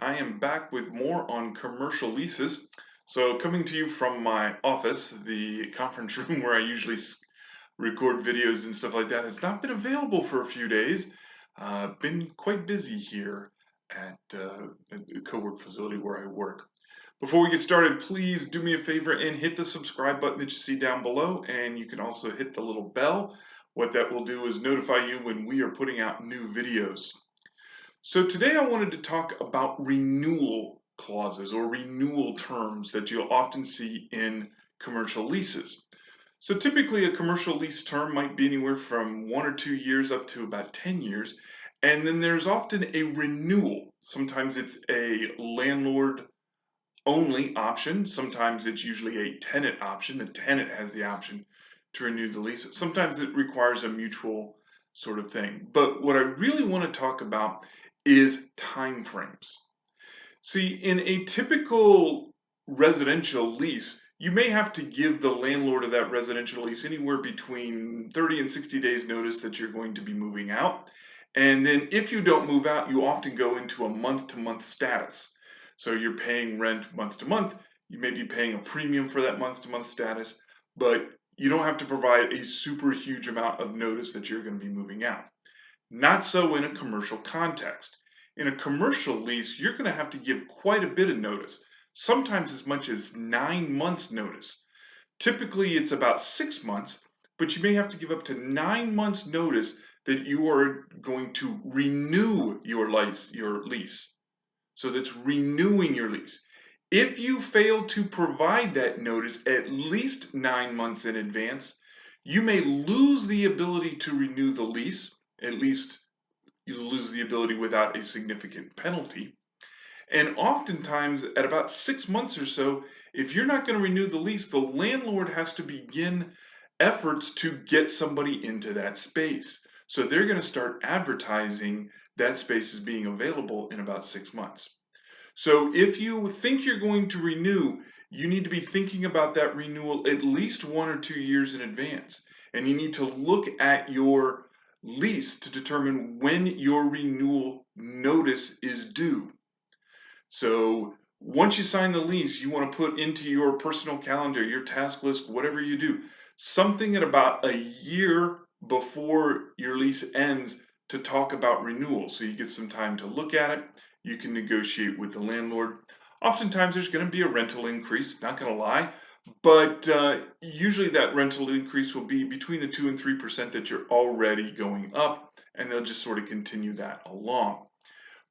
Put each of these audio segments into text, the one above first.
I am back with more on commercial leases. So, coming to you from my office, the conference room where I usually record videos and stuff like that, has not been available for a few days. Been quite busy here at the co-work facility where I work. Before we get started, please do me a favor and hit the subscribe button that you see down below, and you can also hit the little bell. What that will do is notify you when we are putting out new videos. So today I wanted to talk about renewal clauses or renewal terms that you'll often see in commercial leases. So typically a commercial lease term might be anywhere from 1 or 2 years up to about 10 years. And then there's often a renewal. Sometimes it's a landlord only option. Sometimes it's usually a tenant option. The tenant has the option to renew the lease. Sometimes it requires a mutual sort of thing. But what I really want to talk about is time frames. See, in a typical residential lease, you may have to give the landlord of that residential lease anywhere between 30 and 60 days notice that you're going to be moving out. And then if you don't move out, you often go into a month-to-month status. So you're paying rent month to month. You may be paying a premium for that month-to-month status, but you don't have to provide a super huge amount of notice that you're going to be moving out. Not so in a commercial context. In a commercial lease, you're going to have to give quite a bit of notice, sometimes as much as 9 months notice. Typically, it's about 6 months, but you may have to give up to 9 months notice that you are going to renew your lease. So that's renewing your lease. If you fail to provide that notice at least 9 months in advance, you may lose the ability to renew the lease. At least you lose the ability without a significant penalty. And oftentimes, at about 6 months or so, if you're not going to renew the lease, the landlord has to begin efforts to get somebody into that space. So they're going to start advertising that space as being available in about 6 months. So if you think you're going to renew, you need to be thinking about that renewal at least 1 or 2 years in advance. And you need to look at your lease to determine when your renewal notice is due. So once you sign the lease, you want to put into your personal calendar, your task list, whatever you do, something at about a year before your lease ends to talk about renewal. So you get some time to look at it. You can negotiate with the landlord. Oftentimes there's going to be a rental increase, not going to lie, but usually that rental increase will be between the 2 and 3% that you're already going up, and they'll just sort of continue that along.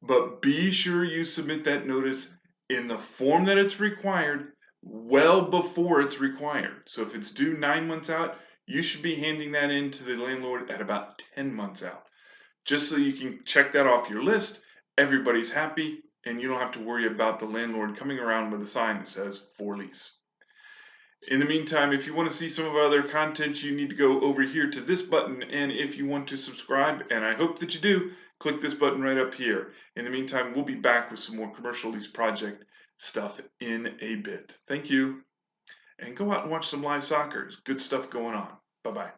But be sure you submit that notice in the form that it's required well before it's required. So if it's due 9 months out, you should be handing that in to the landlord at about 10 months out. Just so you can check that off your list, everybody's happy, and you don't have to worry about the landlord coming around with a sign that says for lease. In the meantime, if you want to see some of our other content, you need to go over here to this button, and if you want to subscribe, and I hope that you do, click this button right up here. In the meantime, we'll be back with some more commercial lease project stuff in a bit. Thank you, and go out and watch some live soccer. There's good stuff going on. Bye-bye.